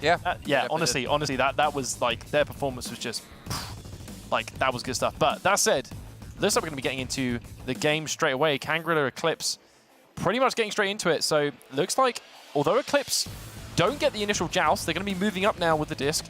Yeah. Yeah, honestly, that was like, their performance was just, like, that was good stuff. But that said, looks like we're going to be getting into the game straight away. Kangorillaz, Eclipse, pretty much getting straight into it. So looks like, although Eclipse don't get the initial joust, they're going to be moving up now with the disc.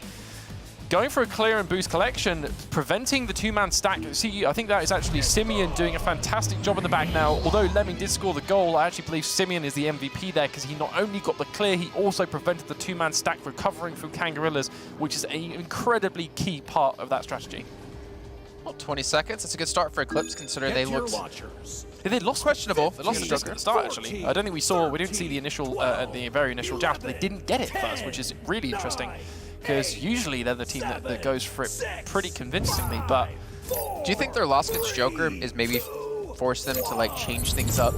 Going for a clear and boost collection, preventing the two-man stack. See, I think that is actually Simeon doing a fantastic job in the back now. Although Lemming did score the goal, I actually believe Simeon is the MVP there because he not only got the clear, he also prevented the two-man stack recovering from Kangorillaz, which is an incredibly key part of that strategy. Well, 20 seconds. That's a good start for Eclipse, considering they looked... They lost questionable. They lost the disc at the start, actually. I don't think we didn't see the initial, the very initial joust, but they didn't get it first, which is really interesting. Because usually they're the team that goes for it pretty convincingly, but... Do you think their loss against Joker is maybe force them to like change things up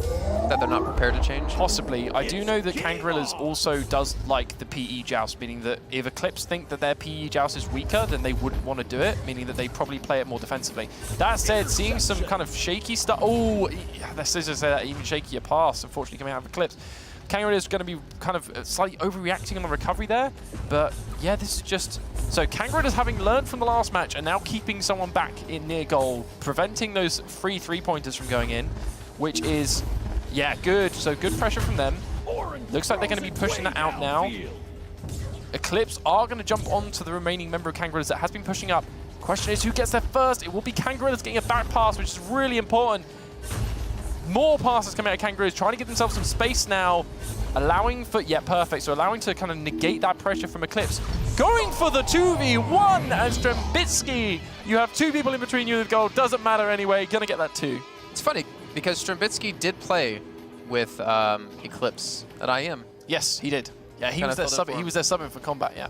that they're not prepared to change? Possibly. I do know that Kangorillaz also does like the PE joust, meaning that if Eclipse think that their PE joust is weaker, then they wouldn't want to do it, meaning that they probably play it more defensively. That said, seeing some kind of shaky stuff... Oh, let's just say that even shakier pass, unfortunately, coming out of Eclipse. Kangorillaz is going to be kind of slightly overreacting on the recovery there, but yeah, this is just... So Kangorillaz, having learned from the last match, and now keeping someone back in near goal, preventing those free three-pointers from going in, which is, yeah, good. So good pressure from them. Looks like they're going to be pushing that out now. Eclipse are going to jump onto the remaining member of Kangorillaz that has been pushing up. Question is, who gets there first? It will be Kangorillaz getting a back pass, which is really important. More passes coming out of Kangorillaz, trying to get themselves some space now. Allowing for, yeah, perfect. So allowing to kind of negate that pressure from Eclipse. Going for the 2v1 as Strembitsky. You have two people in between you with goal. Doesn't matter anyway. Gonna get that too. It's funny because Strembitsky did play with Eclipse at IM. Yes, he did. Yeah, he was their subbing for combat, yeah.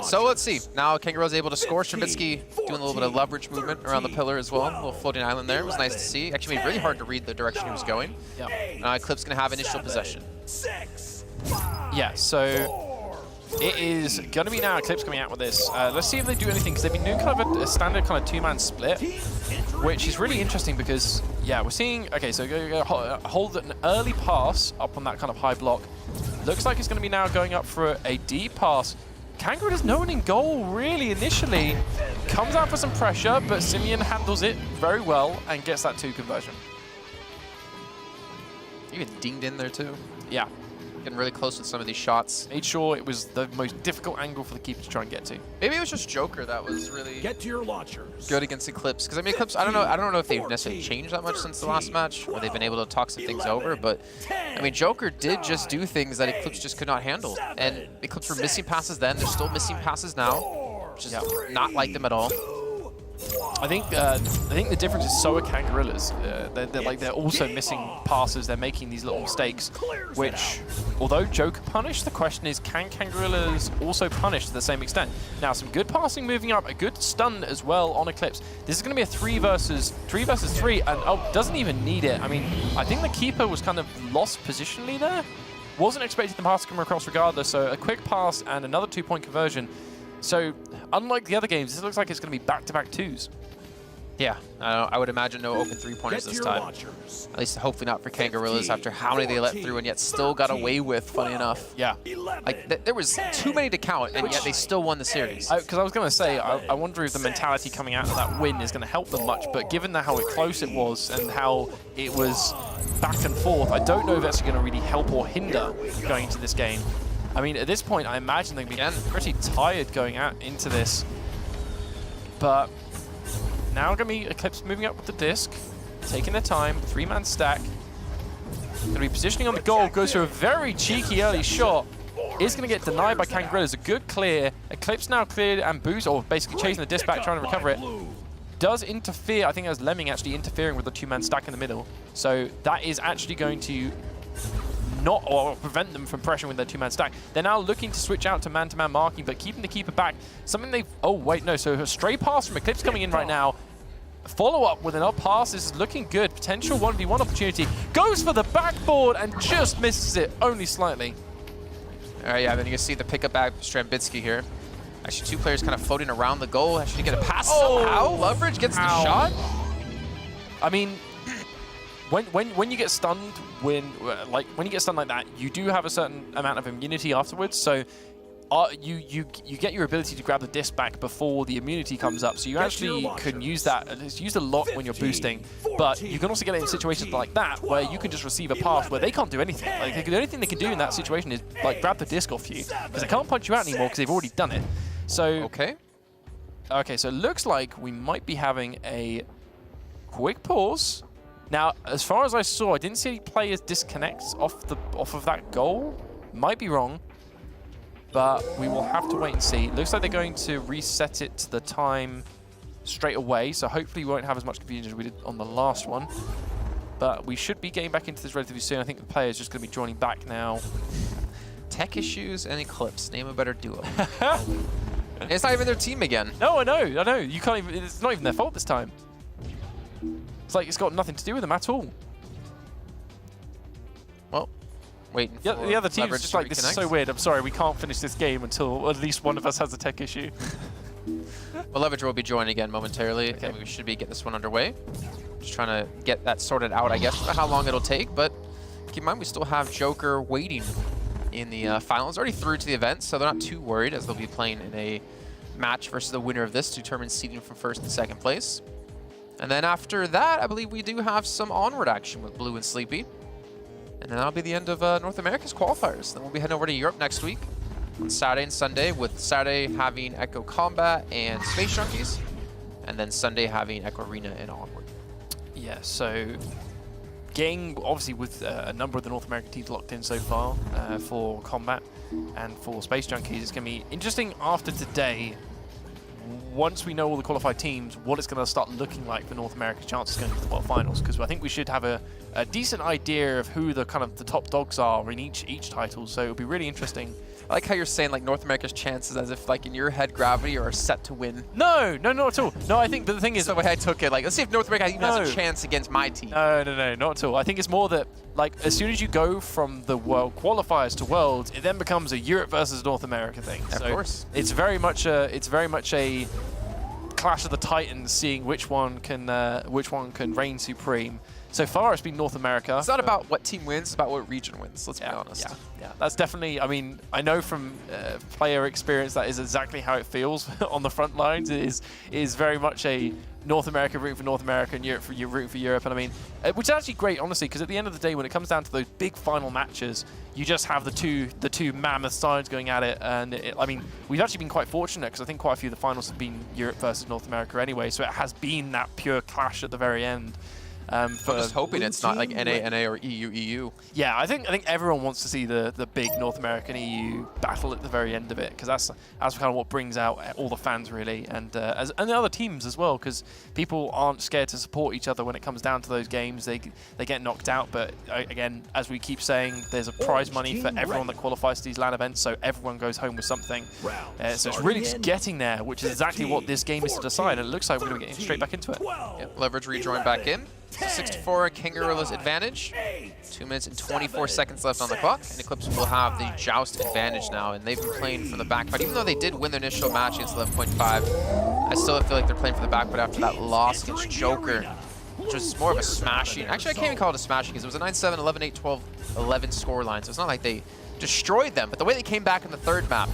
So let's see. Now Kangorillaz able to score. Strembitsky doing a little bit of leverage movement around the pillar as well. A little floating island there. It was nice to see. Actually made it really hard to read the direction he was going. Yeah. Eclipse going to have initial possession. Yeah, so it is going to be now Eclipse coming out with this. Let's see if they do anything, because they've been doing kind of a standard kind of two-man split, which is really interesting because, yeah, we're seeing... Okay, so hold an early pass up on that kind of high block. Looks like it's going to be now going up for a deep pass. Kangorillaz has no one in goal, really, initially. Comes out for some pressure, but Simeon handles it very well and gets that 2 conversion. Even dinged in there, too. Yeah. Getting really close with some of these shots. Made sure it was the most difficult angle for the keeper to try and get to. Maybe it was just Joker that was really good against Eclipse. Because I mean, Eclipse, I don't know if they've necessarily changed that much since the last match, or they've been able to talk some things over. But I mean, Joker did just do things that Eclipse just could not handle, and Eclipse were missing passes then. They're still missing passes now, which is not like them at all. I think the difference is so are Kangorillaz. They're also missing passes. They're making these little mistakes, which, although Joker punished, the question is, can Kangorillaz also punish to the same extent? Now, some good passing moving up, a good stun as well on Eclipse. This is going to be a 3 versus 3, and doesn't even need it. I mean, I think the keeper was kind of lost positionally there. Wasn't expecting the pass to come across regardless, so a quick pass and another 2-point conversion. So, unlike the other games, this looks like it's going to be back-to-back 2s. Yeah, I would imagine no open 3-pointers this time. At least hopefully not for Kangorillaz after how many they let through and yet still got away with, funny enough. Yeah. Like, there was too many to count, and yet they still won the series. Because I was going to say, I wonder if the mentality coming out of that win is going to help them much, but given how close it was and how it was back and forth, I don't know if that's going to really help or hinder going into this game. I mean, at this point, I imagine they're going to be pretty tired going out into this. But now going to be Eclipse moving up with the disc, taking their time, 3-man stack. Going to be positioning on the goal, goes for a very cheeky early shot. Is going to get denied by Kangorillaz. A good clear. Eclipse now cleared and boost, or basically chasing the disc back, trying to recover it. Does interfere, I think that was Lemming actually interfering with the 2-man stack in the middle. So that is actually going to prevent them from pressuring with their 2-man stack. They're now looking to switch out to man-to-man marking, but keeping the keeper back. Something they've... Oh, wait, no. So a stray pass from Eclipse coming in right now. Follow-up with an up pass. This is looking good. Potential 1v1 opportunity. Goes for the backboard and just misses it, only slightly. All right, yeah, then you can see the pickup back Strembitsky here. Actually, 2 players kind of floating around the goal. Actually get a pass somehow. Leverage gets the shot. I mean... When you get stunned, when you get stunned like that, you do have a certain amount of immunity afterwards. So you get your ability to grab the disc back before the immunity comes up, so you actually can use that. It's used a lot when you're boosting, but you can also get it in situations like that where you can just receive a pass where they can't do anything. Like, the only thing they can do in that situation is like grab the disc off you, because they can't punch you out anymore because they've already done it. So okay, so it looks like we might be having a quick pause. Now, as far as I saw, I didn't see any players disconnect off of that goal. Might be wrong, but we will have to wait and see. It looks like they're going to reset it to the time straight away, so hopefully we won't have as much confusion as we did on the last one. But we should be getting back into this relatively soon. I think the player's just going to be joining back now. Tech issues and Eclipse. Name a better duo. It's not even their team again. No, I know. You can't even. It's not even their fault this time. It's like it's got nothing to do with them at all. Well, waiting for the other team's Leverage just to like, this is so weird. I'm sorry, we can't finish this game until at least one of us has a tech issue. Well, Leverage will be joining again momentarily, and we should be getting this one underway. Just trying to get that sorted out, I guess. I don't know how long it'll take, but keep in mind we still have Joker waiting in the finals. Already through to the event, so they're not too worried, as they'll be playing in a match versus the winner of this to determine seeding from first and second place. And then after that, I believe we do have some onward action with Blue and Sleepy. And then that'll be the end of North America's qualifiers. Then we'll be heading over to Europe next week on Saturday and Sunday, with Saturday having Echo Combat and Space Junkies, and then Sunday having Echo Arena and Onward. Yeah, so getting, obviously, with a number of the North American teams locked in so far for Combat and for Space Junkies, it's going to be interesting after today. Once we know all the qualified teams, what it's going to start looking like for North America's chances going to the World Finals, because I think we should have a decent idea of who the kind of the top dogs are in each title. So it'll be really interesting. I like how you're saying like North America's chances as if like in your head Gravity are set to win. No, not at all. No, I think, but the thing is, the way I took it, like, let's see if North America even has a chance against my team. No, not at all. I think it's more that, like, as soon as you go from the World Qualifiers to Worlds, it then becomes a Europe versus North America thing. Of course. It's very much a clash of the titans, seeing which one can reign supreme. So far, it's been North America. It's not about what team wins, it's about what region wins, let's be honest. Yeah, that's definitely, I mean, I know from player experience that is exactly how it feels on the front lines. It is very much a North America rooting for North America and Europe for rooting for Europe. And I mean, which is actually great, honestly, because at the end of the day, when it comes down to those big final matches, you just have the two mammoth sides going at it. And I mean, we've actually been quite fortunate, because I think quite a few of the finals have been Europe versus North America anyway. So it has been that pure clash at the very end. I'm just hoping it's not like NA or EU. Yeah, I think everyone wants to see the big North American EU battle at the very end of it, because that's kind of what brings out all the fans, really, and the other teams as well, because people aren't scared to support each other when it comes down to those games. They get knocked out, but again, as we keep saying, there's a prize money for everyone that qualifies to these LAN events, so everyone goes home with something. So it's really just getting there, which is exactly what this game is to decide, and it looks like we're going to be getting straight back into it. Yep, Leverage rejoin back in. 6-4 Kangorillaz advantage. 2 minutes and 24 seconds left on the clock, and Eclipse will have the Joust advantage now, and they've been playing from the back foot. Even though they did win their initial match against 11.5, I still feel like they're playing from the back foot after that loss against Joker, which was more of a smashing. Actually, I can't even call it a smashing, because it was a 9-7, 11-8, 12-11 scoreline, so it's not like they destroyed them, but the way they came back in the third map,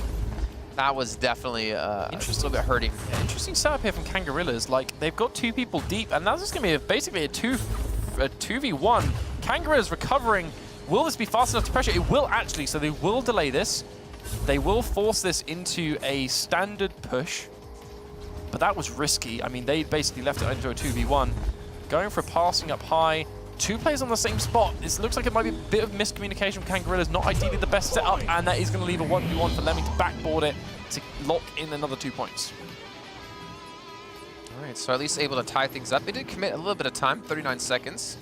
that was definitely a little bit hurting. Yeah, interesting setup here from Kangorillaz. Like, they've got 2 people deep, and that's just going to be basically a 2v1. Kangorillaz recovering. Will this be fast enough to pressure? It will actually, so they will delay this. They will force this into a standard push, but that was risky. I mean, they basically left it into a 2v1. Going for passing up high. 2 players on the same spot. This looks like it might be a bit of miscommunication from Kangorillaz. Not ideally the best setup, and that is going to leave a 1v1 for Lemming to backboard it to lock in another 2 points. All right, so at least able to tie things up. They did commit a little bit of time, 39 seconds.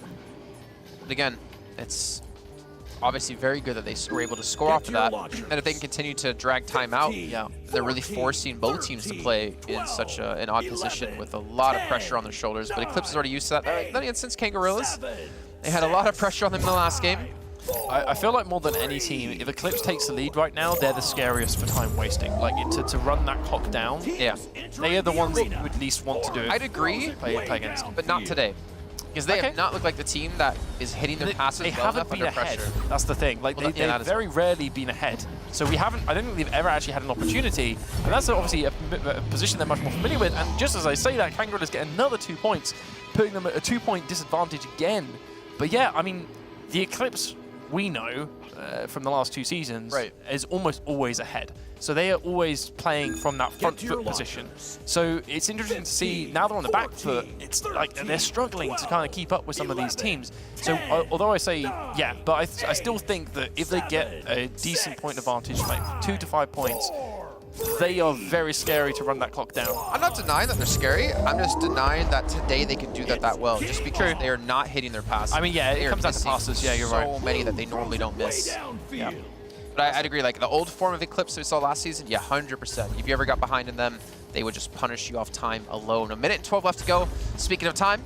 But again, it's obviously very good that they were able to score off of that. And if they can continue to drag time out, they're really forcing both teams to play in such an odd position with a lot of pressure on their shoulders. But Eclipse is already used to that. Then again, since Kangorillaz, they had a lot of pressure on them in the last game. I feel like more than any team, if Eclipse takes the lead right now, they're the scariest for time wasting. Like, to run that clock down, they are the ones that you would least want to do it. I'd agree, play against them. but not today. Because they have not looked like the team that is hitting their passes They well haven't enough been under ahead. pressure. That's the thing. Like Well, they've very rarely been ahead. So we haven't. I don't think they've ever actually had an opportunity, and that's obviously a position they're much more familiar with. And just as I say that, Kangorillaz get another 2 points, putting them at a 2-point disadvantage again. But yeah, I mean, the Eclipse we know from the last 2 seasons is almost always ahead. So they are always playing from that front foot position. So it's interesting to see now they're on the back foot. It's like they're struggling to kind of keep up with some of these teams. So although I say but I still think that if they get a decent point advantage, like 2 to 5 points, they are very scary to run that clock down. I'm not denying that they're scary. I'm just denying that today they can do that well, just because they are not hitting their passes. I mean, yeah, it comes down to passes. Yeah, you're right. So many that they normally don't miss. Yeah. But I'd agree, like the old form of Eclipse we saw last season, 100%. If you ever got behind in them, they would just punish you off time alone. 1 minute and 12 left to go. Speaking of time,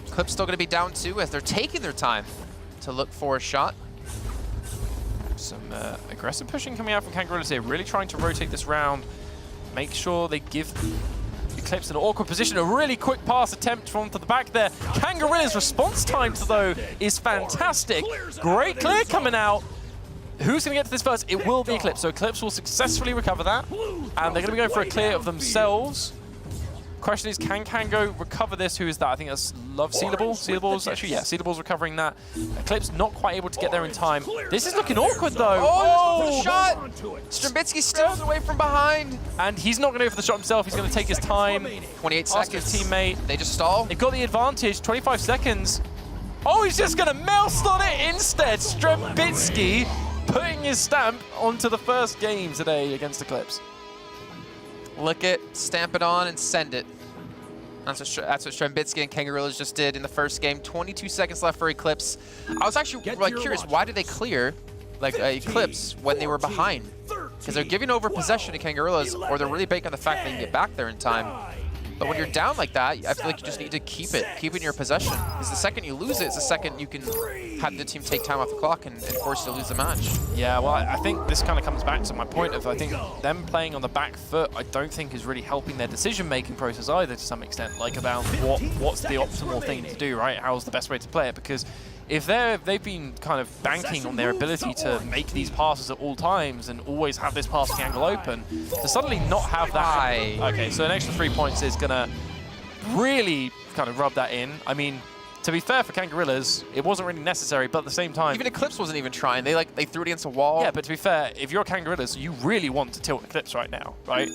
Eclipse still going to be down 2 as they're taking their time to look for a shot. Some aggressive pushing coming out from Kangorillaz here, really trying to rotate this round, make sure they give Eclipse an awkward position. A really quick pass attempt from to the back there. Kangorillaz' response time, though, is fantastic. Great clear coming out. Who's going to get to this first? It will be Eclipse. So Eclipse will successfully recover that, and they're going to be going for a clear of themselves. Question is, can Kango recover this? Who is that? I think that's Seedable. Seedable's actually, yeah, Seedable's recovering that. Eclipse not quite able to get there in time. This is looking awkward though. Oh, shot! Strambitsky steals away from behind. And he's not going to go for the shot himself. He's going to take his time. 28 Ask seconds. his teammate. They just stall. They've got the advantage, 25 seconds. Oh, he's just going to mouse on it instead. Strambitsky putting his stamp onto the first game today against Eclipse. Lick it, stamp it on, and send it. That's what Strambitsky and Kangorillaz just did in the first game. 22 seconds left for Eclipse. I was actually like curious, why did they clear like Eclipse when they were behind? Because they're giving over possession to Kangorillaz, or they're really banking on the fact they can get back there in time. But when you're down like that, I feel like you just need to keep it in your possession. Because the second you lose it, it's the second you can have the team take time off the clock and force you to lose the match. Yeah, well, I think this kind of comes back to my point of, I think them playing on the back foot, I don't think is really helping their decision-making process either to some extent, like about what's the optimal thing to do, right? How's the best way to play it? Because if they've been kind of banking on their ability to make these passes at all times and always have this passing angle open, to suddenly not have that. Okay, so an extra 3 points is gonna really kind of rub that in. I mean, to be fair for Kangorillaz, it wasn't really necessary, but at the same time, even Eclipse wasn't even trying. They threw it against a wall. Yeah, but to be fair, if you're Kangorillaz, you really want to tilt Eclipse right now, right?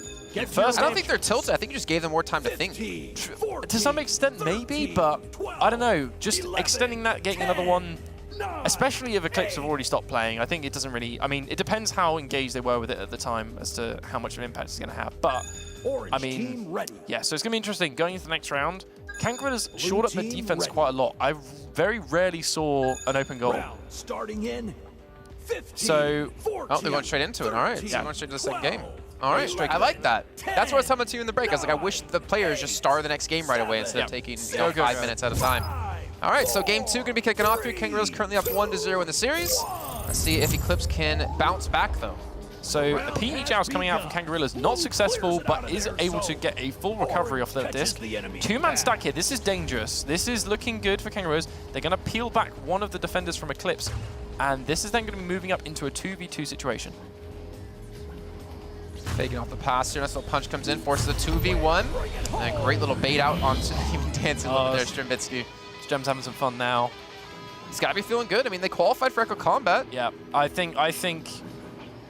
First, I don't think they're tilted. I think you just gave them more time to think. To some extent, maybe, but I don't know. Just extending that, getting another one, especially if Eclipse have already stopped playing, I think it doesn't really... I mean, it depends how engaged they were with it at the time as to how much of an impact it's going to have. But, I mean, yeah, so it's going to be interesting. Going into the next round, Kangorillaz shored up their defense quite a lot. I very rarely saw an open goal. Starting in 15, so... Oh, they're going straight into it. All right. Yeah. Going straight to the second game. All right, I like that. That's what I was telling you in the break. I was like, I wish the players just start the next game right away instead of taking 5 minutes at a time. All right, so game 2 going to be kicking off here. Kangorillaz currently up 1-0 in the series. Let's see if Eclipse can bounce back, though. So a PE joust coming out from Kangorillaz, not successful, but is able to get a full recovery off that disc. 2-man stack here. This is dangerous. This is looking good for Kangorillaz. They're going to peel back one of the defenders from Eclipse, and this is then going to be moving up into a 2v2 situation. Faking off the pass here. Nice little punch comes in, forces a 2v1. And a great little bait out onto even dancing over there, Strambitsky. Strem's having some fun now. He's got to be feeling good. I mean, they qualified for Echo Combat. Yeah, I think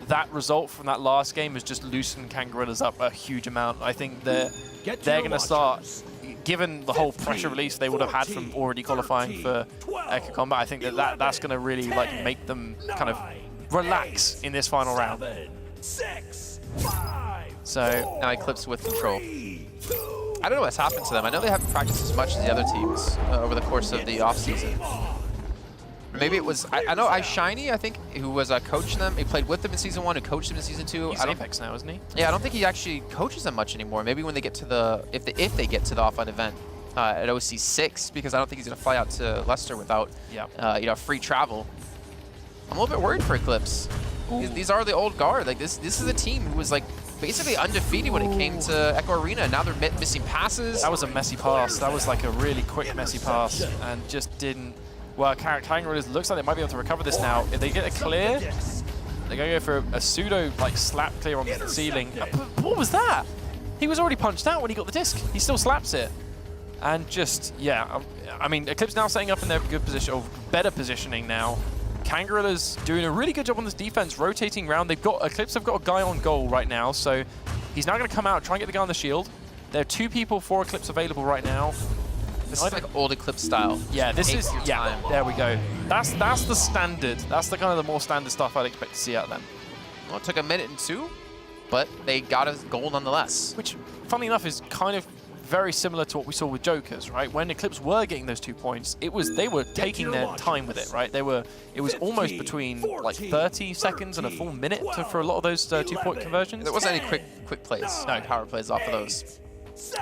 that result from that last game has just loosened Kangorillaz up a huge amount. I think they're going to start, given the whole pressure release they would have had from already qualifying for Echo Combat, I think that's going to really like make them kind of relax in this final round. 6, 5, so now Eclipse with control. I don't know what's happened to them. I know they haven't practiced as much as the other teams over the course of the offseason. Maybe it was, I know iShiny, I think, who was coaching them. He played with them in Season 1 and coached them in Season 2. He's Apex now, isn't he? Yeah, I don't think he actually coaches them much anymore. Maybe when they get to the, if they get to the offline event at OC6, because I don't think he's going to fly out to Leicester without, free travel. I'm a little bit worried for Eclipse. These are the old guard. Like this is a team who was like basically undefeated when it came to Echo Arena. Now they're missing passes. That was a messy pass. That was like a really quick, messy pass, and just didn't work. Kangorillaz looks like they might be able to recover this now. If they get a clear, they're going to go for a pseudo like slap clear on the ceiling. What was that? He was already punched out when he got the disc. He still slaps it. And just, yeah, I mean, Eclipse now setting up in their good position, or better positioning now. Kangorillaz doing a really good job on this defense, rotating around. Eclipse have got a guy on goal right now, so he's now going to come out, try and get the guy on the shield. There are 2 people for Eclipse available right now. This is like old Eclipse style. Yeah, this is, yeah, time. There we go. That's the standard. That's the kind of the more standard stuff I'd expect to see out of them. Well, it took a minute and 2, but they got a goal nonetheless. Which, funny enough, is kind of very similar to what we saw with Jokers, right? When Eclipse were getting those 2 points, they were taking their time with it, right? It was almost between like 30 seconds and a full minute for a lot of those 2-point conversions. There wasn't any quick plays, no power plays off of those.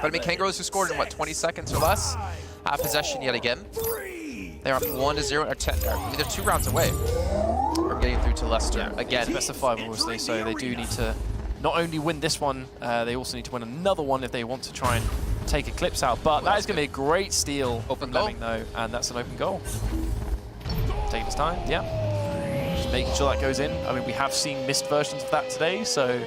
But I mean, Kangorillaz who scored in what 20 seconds or less, have possession yet again. They're up 1-0 or 10. They're 2 rounds away from getting through to Leicester again. Specified, obviously, so they do need to not only win this one, they also need to win another one if they want to try and take Eclipse out. But that is going to be a great steal open from goal. Lemming, though, and that's an open goal. Taking his time, yeah. Just making sure that goes in. I mean, we have seen missed versions of that today, so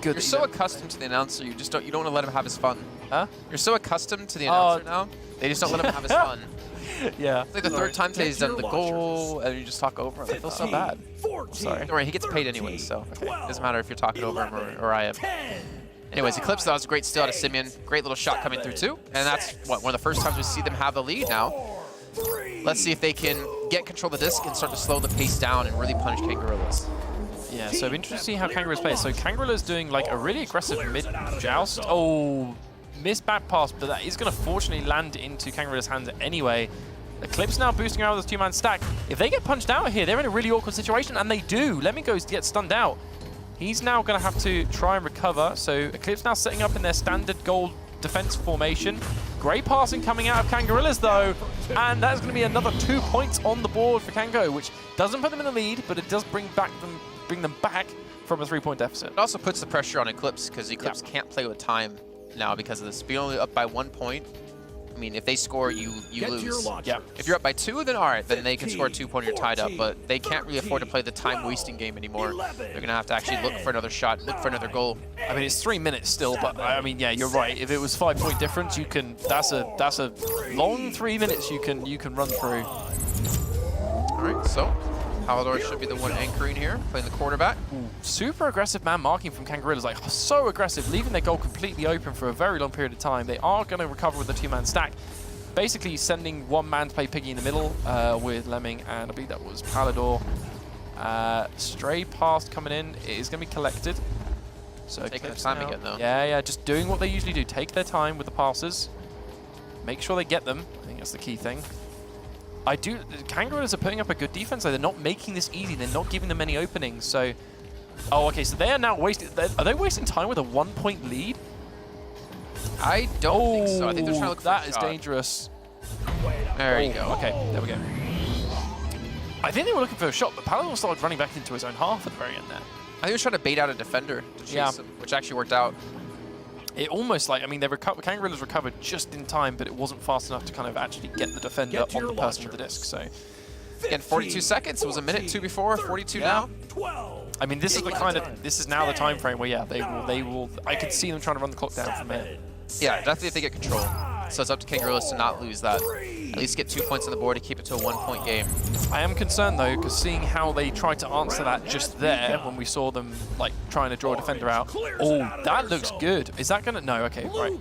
good. You're so accustomed to the announcer, you don't want to let him have his fun. Huh? You're so accustomed to the announcer now, they just don't let him have his fun. Yeah. It's like the 3rd time today he's done the goal, and you just talk over him. I feel so bad. I'm sorry. Don't worry, he gets paid anyway, so it doesn't matter if you're talking over him or I am. Anyways, Eclipse, that was a great steal out of Simeon. Great little shot coming through too. And that's one of the first times we see them have the lead now. Let's see if they can get control of the disc and start to slow the pace down and really punish Kangorillaz. Yeah, so interesting to see how Kangorillaz plays. So Kangorillaz doing like a really aggressive mid-joust. Oh, missed back pass, but that is going to fortunately land into Kangorillaz' hands anyway. Eclipse now boosting around with this 2-man stack. If they get punched out here, they're in a really awkward situation, and they do. Lemming goes to get stunned out. He's now going to have to try and recover. So Eclipse now setting up in their standard gold defense formation. Great passing coming out of Kangorillaz though, and that's going to be another 2 points on the board for Kango, which doesn't put them in the lead, but it does bring them back from a 3-point deficit. It also puts the pressure on Eclipse because Eclipse can't play with time now because of this. Being only up by 1 point, I mean, if they score, you lose. Yeah. If you're up by 2, then all right, then they can score 2 points, you're tied up. But they can't really afford to play the time-wasting game anymore. They're going to have to actually look for another shot, look for another goal. I mean, it's 3 minutes still, but I mean, yeah, you're right. If it was 5-point difference, you can. That's a long 3 minutes you can run through. All right, so Palador should be the one anchoring here, playing the quarterback. Ooh, super aggressive man marking from Kangorillaz, like so aggressive, leaving their goal completely open for a very long period of time. They are going to recover with the 2-man stack. Basically sending 1 man to play Piggy in the middle with Lemming, and I believe that was Palador. Stray pass coming in. It is going to be collected. So taking their time again, though. Yeah, just doing what they usually do. Take their time with the passes. Make sure they get them. I think that's the key thing. Kangorillaz are putting up a good defense, though. They're not making this easy. They're not giving them any openings. So, oh, okay. So they are now wasting. Are they wasting time with a 1-point lead? I don't think so. I think they're trying to look for that a is shot. dangerous. There you go. Okay, there we go. I think they were looking for a shot, but Palador started running back into his own half at the very end there. I think he was trying to bait out a defender to chase him, which actually worked out. It almost like, I mean, Kangorillaz recovered just in time, but it wasn't fast enough to kind of actually get the defender on the person with the disc. So again, 42 seconds. It was a minute 2 before, 42 now. 12. I mean, this is the kind of, this is now the time frame where, yeah, they will. I could see them trying to run the clock down from here. Yeah, definitely if they get control. So it's up to Kangorillaz to not lose that. At least get 2 points on the board to keep it to a 1-point game. I am concerned though, because seeing how they tried to answer that just there when we saw them like trying to draw a defender out. Oh, that looks good. Is that gonna? No, okay, right.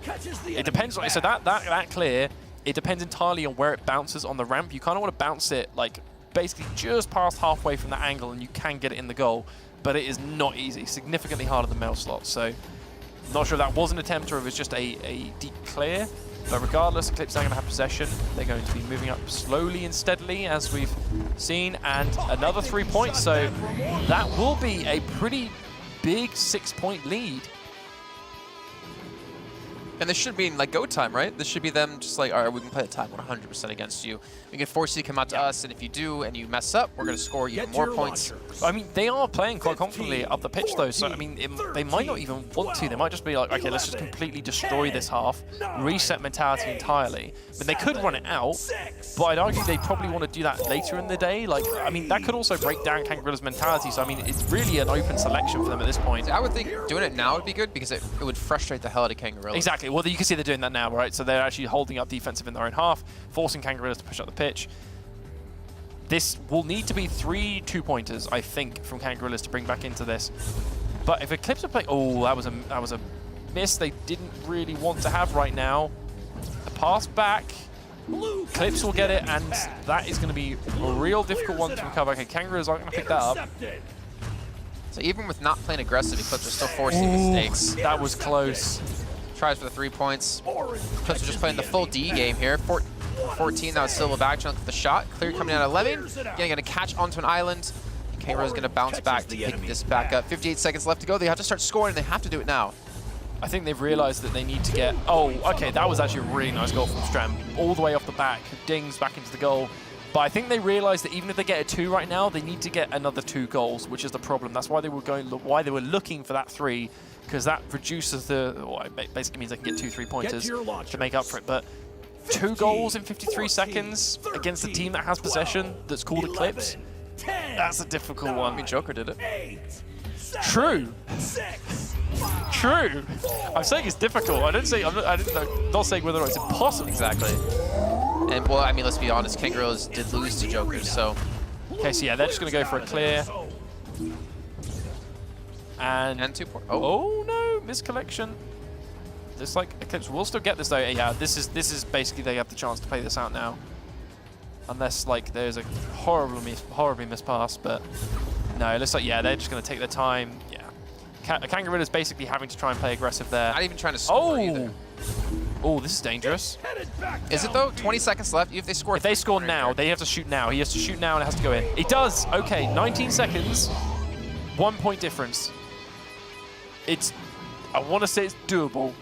It depends. So that clear. It depends entirely on where it bounces on the ramp. You kind of want to bounce it like basically just past halfway from that angle, and you can get it in the goal. But it is not easy. Significantly harder than mail slot. So not sure if that was an attempt or if it's just a deep clear. But regardless, Eclipse now going to have possession. They're going to be moving up slowly and steadily, as we've seen, and another 3 points. So that will be a pretty big 6-point lead. And this should be like go time, right? This should be them just like, all right, we can play the time 100% against you. We can force you to come out to us, and if you do and you mess up, we're going to score even more points. I mean, they are playing quite confidently up the pitch, though, so, I mean, they might not even want to. They might just be like, okay, let's just completely destroy this half, reset mentality entirely. But they could run it out, but I'd argue they probably want to do that later in the day. Like, I mean, that could also break down Kangorillaz' mentality, so, I mean, it's really an open selection for them at this point. I would think doing it now would be good, because it would frustrate the hell out of Kangorillaz. Exactly. Well, you can see they're doing that now, right? So they're actually holding up defensive in their own half, forcing Kangorillaz to push up the pitch. This will need to be 3 2-pointers, I think, from Kangorillaz to bring back into this. But if Eclipse are playing... Oh, that was a miss they didn't really want to have right now. The pass back. Eclipse will get it, and that is going to be a real difficult one to recover. Okay, Kangorillaz aren't going to pick that up. So even with not playing aggressive, Eclipse are still forcing mistakes. That was close. Tries for the 3 points. Eclipse are just playing the full D game here. 14, that was still a back chunk with the shot. Clear coming out of 11. Again, going to catch onto an island. Kangorillaz is going to bounce back to pick this back up. 58 seconds left to go. They have to start scoring. They have to do it now. I think they've realized that they need to get... Oh, okay, that was actually a really nice goal from Strem. All the way off the back, dings back into the goal. But I think they realized that even if they get a 2 right now, they need to get another 2 goals, which is the problem. That's why they were looking for that 3, because that reduces the... Well, it basically means they can get 2 3-pointers to make up for it. But 2 goals in 53 seconds against a team that has possession that's called Eclipse, that's a difficult one. I mean, Joker did it. True. True. I'm saying it's difficult. I'm not saying whether or not it's impossible. Exactly. And, well, I mean, let's be honest, Kangorillaz did lose to Joker, so... Okay, so yeah, they're just going to go for a clear. And 2 points. Oh no, miscollection. This like Eclipse will still get this though. Yeah, this is basically they have the chance to play this out now. Unless like there's a horribly missed pass, but no, it looks like yeah, they're just going to take their time. Yeah. Kangorillaz basically having to try and play aggressive there. Not even trying to score either. Oh, this is dangerous. Is it though? 20 seconds left. If they score now, they have to shoot now. He has to shoot now and it has to go in. He does. Okay, 19 seconds. 1 point difference. I want to say it's doable.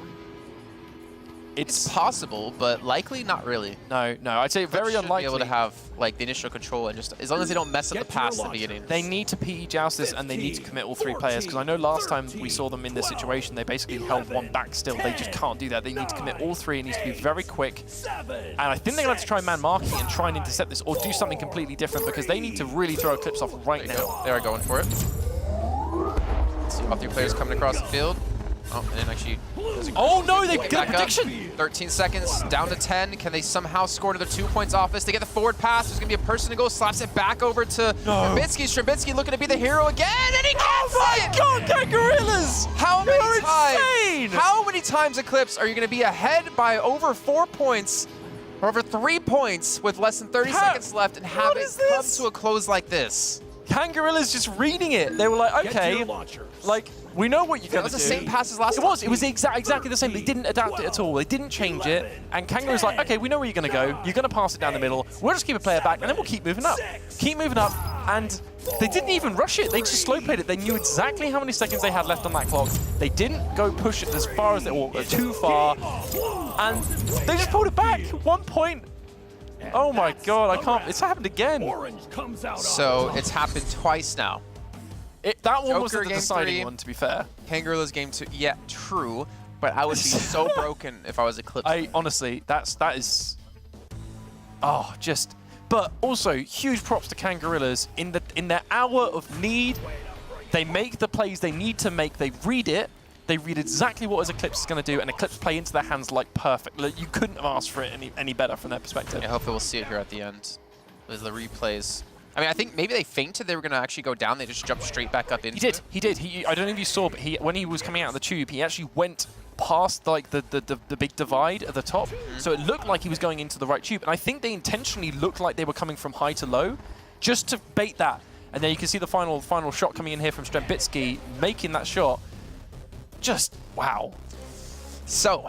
It's possible, but likely not really. No, I'd say very unlikely. Be able to have like the initial control and just as long as they don't mess up the pass at the beginning. They need to PE joust this and they need to commit all 3 players, because I know last time we saw them in this situation, they basically held 1 back still. They just can't do that. They need to commit all 3. It needs to be very quick. And I think they're going to have to try man marking and try and intercept this or do something completely different, because they need to really throw Eclipse off right now. They are going for it. Let's see all 3 players coming across the field. Oh, and then actually... Oh no, they get a prediction! 13 seconds, down to 10. Can they somehow score another 2 points off this? They get the forward pass. There's going to be a person to go, slaps it back over to Strambitsky. Strambitsky looking to be the hero again, and he gets it! Oh my god, Kangorillaz! How many times, Eclipse, are you going to be ahead by over 4 points, or over 3 points with less than 30 seconds left and have it come to a close like this? Kangorillaz just reading it. They were like, okay, like, we know what you're going to do. It was the same pass as last time. It was exactly the same. They didn't adapt it at all. They didn't change it. And Kangorillaz like, okay, we know where you're going to go. You're going to pass it down the middle. We'll just keep a player back, and then we'll keep moving up. Keep moving up. And they didn't even rush it. They just slow played it. They knew exactly how many seconds they had left on that clock. They didn't go push it as far as or too far. And they just pulled it back. 1 point. Oh my god, I can't. It's happened again. So it's happened twice now. That one was the deciding one, to be fair. Kangorillaz game 2. Yeah, true. But I would be so broken if I was Eclipse. Honestly, that is. Oh, just. But also, huge props to Kangorillaz in their hour of need. They make the plays they need to make. They read it. They read exactly what Eclipse is going to do, and Eclipse play into their hands like perfect. You couldn't have asked for it any better from their perspective. Yeah, hopefully we'll see it here at the end with the replays. I mean, I think maybe they feinted they were going to actually go down. They just jumped straight back up into it. He did. I don't know if you saw, but when he was coming out of the tube, he actually went past like the big divide at the top. So it looked like he was going into the right tube. And I think they intentionally looked like they were coming from high to low just to bait that. And then you can see the final shot coming in here from Strambitsky, making that shot. Just, wow. So,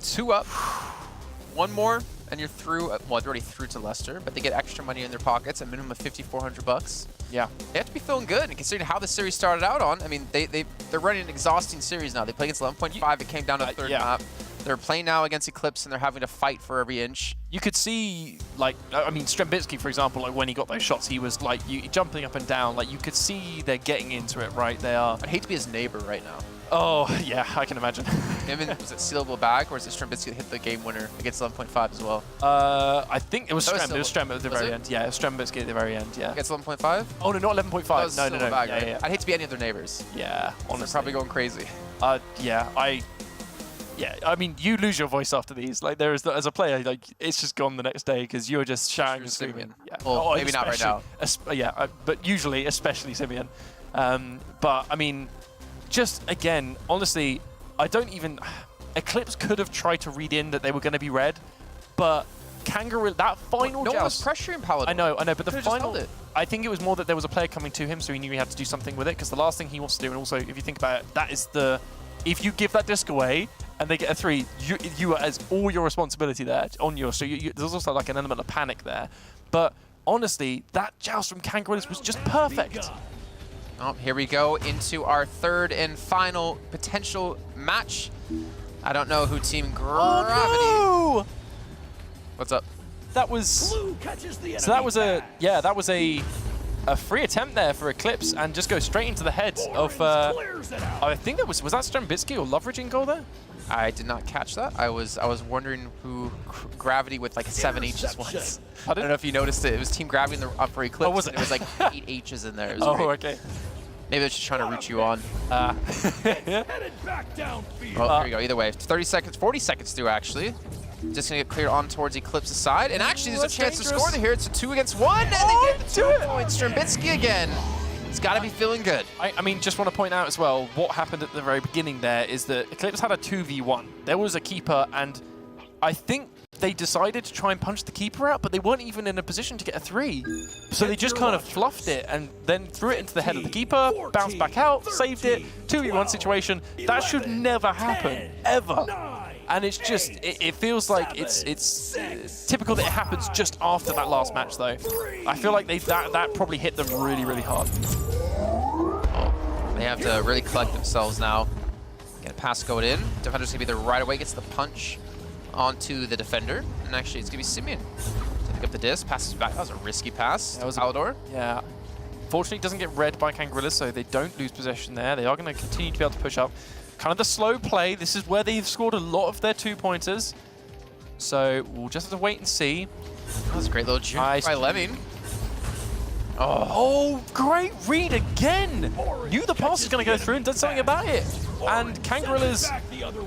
2 up, 1 more, and you're through. Well, they're already through to Leicester, but they get extra money in their pockets, a minimum of $5,400. Yeah. They have to be feeling good, and considering how the series started out on, I mean, they're running an exhausting series now. They play against 11.5. It came down to the third map. They're playing now against Eclipse, and they're having to fight for every inch. You could see, like, I mean, Strembitsky, for example, like when he got those shots, he was like jumping up and down. Like you could see they're getting into it, right? They are. I'd hate to be his neighbor right now. Oh yeah, I can imagine. Him and, was it sealable bag, or is it Strembitsky that hit the game winner against 11.5 as well? I think it was That was Strem. It was Strem at the very end. Yeah, it was Strembitsky at the very end. Yeah. Against 11.5? Oh no, not 11.5. No, no, no. Bag, Yeah, right? yeah. I'd hate to be any of their neighbors. Yeah, They're honestly. probably going crazy. Yeah, I mean, you lose your voice after these. Like, there is, as a player, like, it's just gone the next day because you're just shouting and screaming. Yeah. Well, maybe not right now. Yeah, but usually, especially Simeon. But, I mean, just, again, honestly, I don't even... Eclipse could have tried to read in that they were going to be red, but Kangorillaz, that final No one was joust... pressuring Paladin. I know, but the Could've just final... held it. I think it was more that there was a player coming to him, so he knew he had to do something with it, because the last thing he wants to do, and also, if you think about it, that is the... If you give that disc away and they get a 3, you are as all your responsibility there on yours. So there's also like an element of panic there. But honestly, that joust from Kangorillaz was just perfect. Oh, here we go into our third and final potential match. I don't know who Team Gravity. Oh no! What's up? That was Blue catches the so. That was enemy that was a free attempt there for Eclipse and just goes straight into the head of. clears it out. I think that was that Strembitsky or Loveridge in goal there? I did not catch that. I was wondering who Gravity with like 7 H's was. I don't know if you noticed it. It was Team Gravity in the upper Eclipse. Oh, was it? And it was like 8 H's in there. It was Oh, great. okay. Maybe they're just trying to root you on. Headed back downfield. Well, here we go. Either way, 30 seconds, 40 seconds through actually. Just gonna get cleared on towards Eclipse's side, and actually there's a that's chance to dangerous. score here. It's a 2 against 1, and Oh, they get the 2 points. Strembitsky again. He's got to be feeling good. I mean, just want to point out as well, what happened at the very beginning there is that Eclipse had a 2v1. There was a keeper, and I think they decided to try and punch the keeper out, but they weren't even in a position to get a 3. So they just kind of fluffed it and then threw it into the head of the keeper, bounced back out, saved it. 2v1 situation. That should never happen, ever. And it's just, it feels like it's typical that it happens just after that last match, though. I feel like that probably hit them really, really hard. They have to really collect themselves now. Get a pass going in. Defender's gonna be there right away. Gets the punch onto the defender, and actually it's gonna be Simeon to pick up the disc. Passes back. That was a risky pass. That was Palador. Yeah. Fortunately, it doesn't get read by Kangorillaz, so they don't lose possession there. They are going to continue to be able to push up. Kind of the slow play. This is where they've scored a lot of their 2-pointers. So we'll just have to wait and see. That was a great little jump Nice. by Lemming. Oh, great read again! Knew the pass was going to go through and did something about it. And Kangorillaz,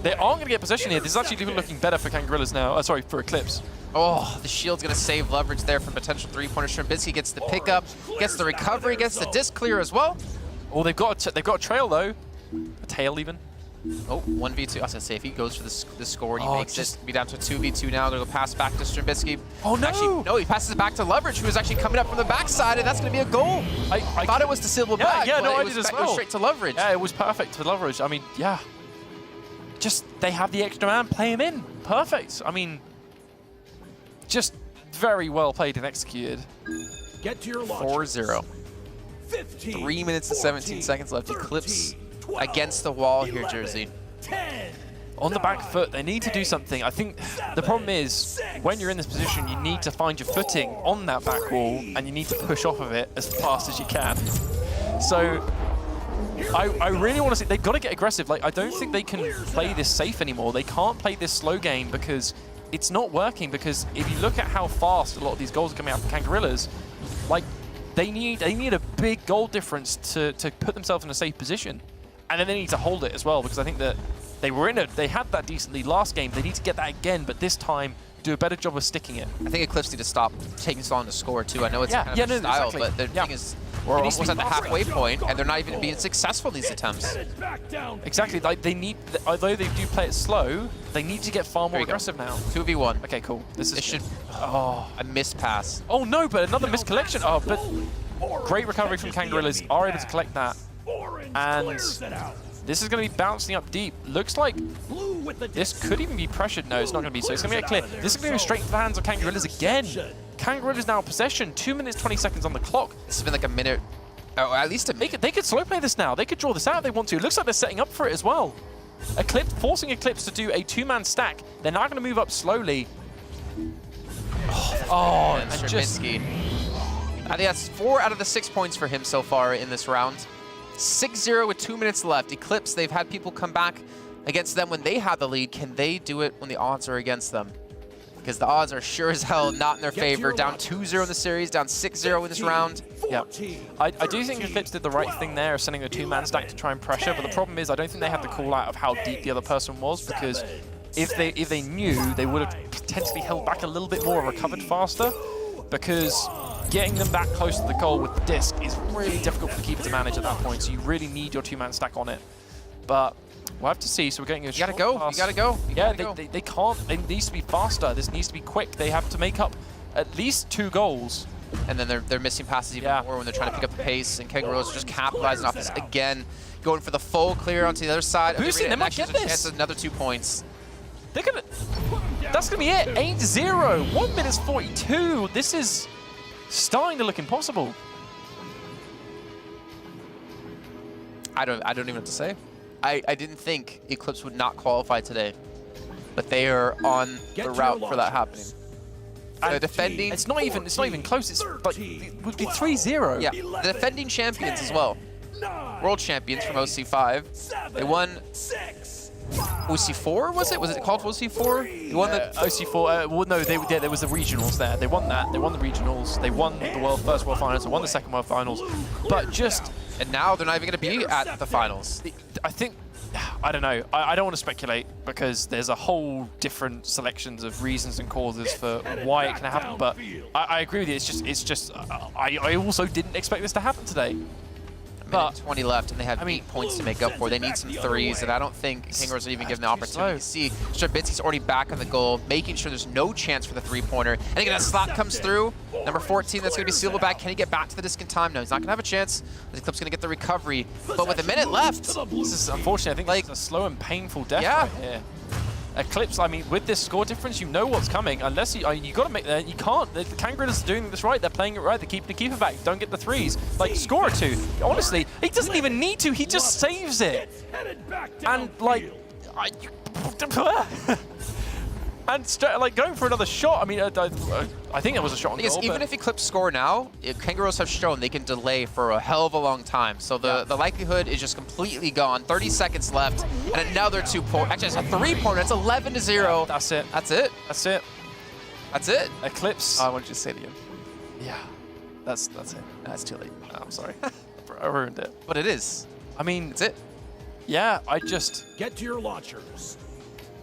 they aren't going to get possession here. This is actually looking better for Kangorillaz now. Sorry, for Eclipse. Oh, the shield's gonna save leverage there from potential 3-pointer. Strembitsky gets the pickup, gets the recovery, gets the disc clear as well. Oh, they've got a trail though. A tail even. Oh, 1v2. I was gonna say if he goes for the score and he Oh, makes just- it, be down to 2v2 now. They're gonna pass back to Strembitsky. Oh, no! Actually, no, he passes it back to Leverage, who is actually coming up from the backside, and that's gonna be a goal. I thought it was the Silver Yeah, back, yeah, but no, I it was did as it was well. straight to Leverage. Yeah, it was perfect for Leverage. I mean, yeah. Just, they have the extra man, play him in. Perfect. I mean, just very well played and executed. Get to your launch. 4-0. 15, 3 minutes and 17 seconds left. Eclipse against the wall here, Jersey. 10. On the back foot, they need to do something. I think the problem is, when you're in this position, you need to find your footing on that back wall, and you need to push off of it as fast as you can. So, I really want to see, they've got to get aggressive. Like, I don't think they can play this safe anymore. They can't play this slow game because it's not working. Because if you look at how fast a lot of these goals are coming out from Kangorillaz, like, they need a big goal difference to put themselves in a safe position. And then they need to hold it as well, because I think that they had that decently last game. They need to get that again, but this time do a better job of sticking it. I think Eclipse need to stop taking so long to score too. I know it's kind of their style, exactly. but the thing is, we're almost at the halfway point, and they're not even being successful in these attempts. Headed back down. Exactly. Like, they need, although they do play it slow, they need to get far more you go. aggressive now. 2v1. Okay, cool. This is It should. Oh, A missed pass. oh no! But another miscollection. Oh, but great recovery from Kangorillaz. Are able to collect that. Orange And clears it out. this is going to be bouncing up deep. Looks like Blue with the this could even be pressured. No, it's not going to be. So it's going to be clear. This is going to go straight into the hands of Kangorillaz again. Kangorillaz now in possession. 2 minutes 20 seconds on the clock. This has been like a minute. Oh, at least a They minute. could slow play this now. They could draw this out if they want to. It looks like they're setting up for it as well. Eclipse, forcing Eclipse to do a 2-man stack. They're now going to move up slowly. Oh, And and just... Straminsky. I think that's 4 out of the 6 points for him so far in this round. 6-0 with 2 minutes left. Eclipse, they've had people come back against them when they had the lead. Can they do it when the odds are against them? Because the odds are sure as hell not in their favor. Down 2-0 in the series, down 6-0 in this round. Yeah, I do think Eclipse did the right thing there of sending a 2-man stack to try and pressure, but the problem is I don't think they had the call out of how deep the other person was, because if they knew, they would have potentially held back a little bit more, recovered faster, because getting them that close to the goal with the disc is really difficult for the keeper to manage at that point, so you really need your 2-man stack on it. But we'll have to see, so we're getting a You gotta go, pass. you gotta go. Yeah, they can't, it needs to be faster, this needs to be quick, they have to make up at least 2 goals. And then they're missing passes even more when they're trying to pick up the pace. And Kangorillaz just capitalizing off this again, going for the full clear onto the other side. Boosting, they might get this. Chance of another 2 points. They're gonna. That's gonna be it. 8-0. 1 minute 42. This is starting to look impossible. I don't even know what to say. I didn't think Eclipse would not qualify today, but they are on the route for that happening. The defending. It's not even close. It's like it would be 3-0. Yeah, the defending champions as well. World champions from OC5. They won OC4, was it? Was it called OC4? They won the OC4. Well, no, there was the regionals there. They won that. They won the regionals. They won the first world finals. They won the second world finals. But just and now they're not even going to be at the finals. I think. I don't know. I don't want to speculate because there's a whole different selections of reasons and causes for why it can happen. But I agree with you. It's just. I also didn't expect this to happen today. But 20 left, and they have 8 points to make up for. They need some threes, and I don't think Kangorillaz are even given the opportunity to see. Straminsky's already back on the goal, making sure there's no chance for the 3-pointer. And again, a slap comes through. Number 14, that's going to be Silva back. Can he get back to the disc in time? No, he's not going to have a chance. The Eclipse going to get the recovery. But with a minute left, this is unfortunate. I think like a slow and painful death right here. Eclipse, I mean, with this score difference, you know what's coming. Unless you got to make that, you can't. The Kangorillaz are doing this right. They're playing it right. They're keeping the keeper back. Don't get the threes. Like, score a 2. Honestly, he doesn't even need to. He just saves it. And like, and like going for another shot. I mean, I think it was a shot on goal. Even if Eclipse score now, Kangorillaz have shown they can delay for a hell of a long time. So the likelihood is just completely gone. 30 seconds left, and another 2 point. Actually, it's a 3-pointer. It's 11-0. That's it. That's it. That's it. That's it. Eclipse. I wanted you to say it again. Yeah. That's it. That's too late. No, I'm sorry. I ruined it. But it is. I mean, that's it. Yeah, I just get to your launchers.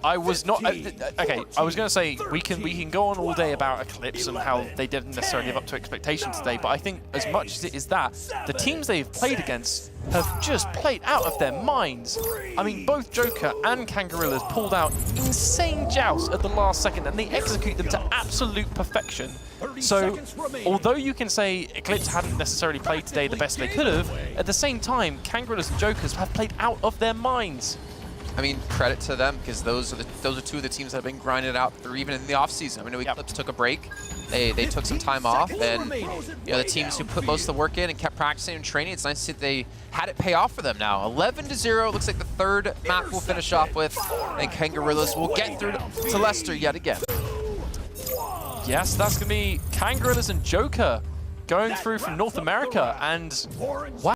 I was not okay. I was going to say we can go on all day about Eclipse and how they didn't necessarily live up to expectations today, but I think as much as it is that, the teams they've played against have just played out of their minds. I mean, both Joker and Kangorillaz pulled out insane jousts at the last second, and they execute them to absolute perfection. So, although you can say Eclipse hadn't necessarily played today the best they could have, at the same time, Kangorillaz and Jokers have played out of their minds. I mean, credit to them, because those are 2 of the teams that have been grinding out through even in the offseason. I mean, Eclipse took a break. They took some time off, and the teams who put most of the work in and kept practicing and training, it's nice to see they had it pay off for them now. 11-0, looks like the 3rd map we'll finish off with, and Kangorillaz will get through to Leicester yet again. Yes, that's going to be Kangorillaz and Joker going through from North America, and wow.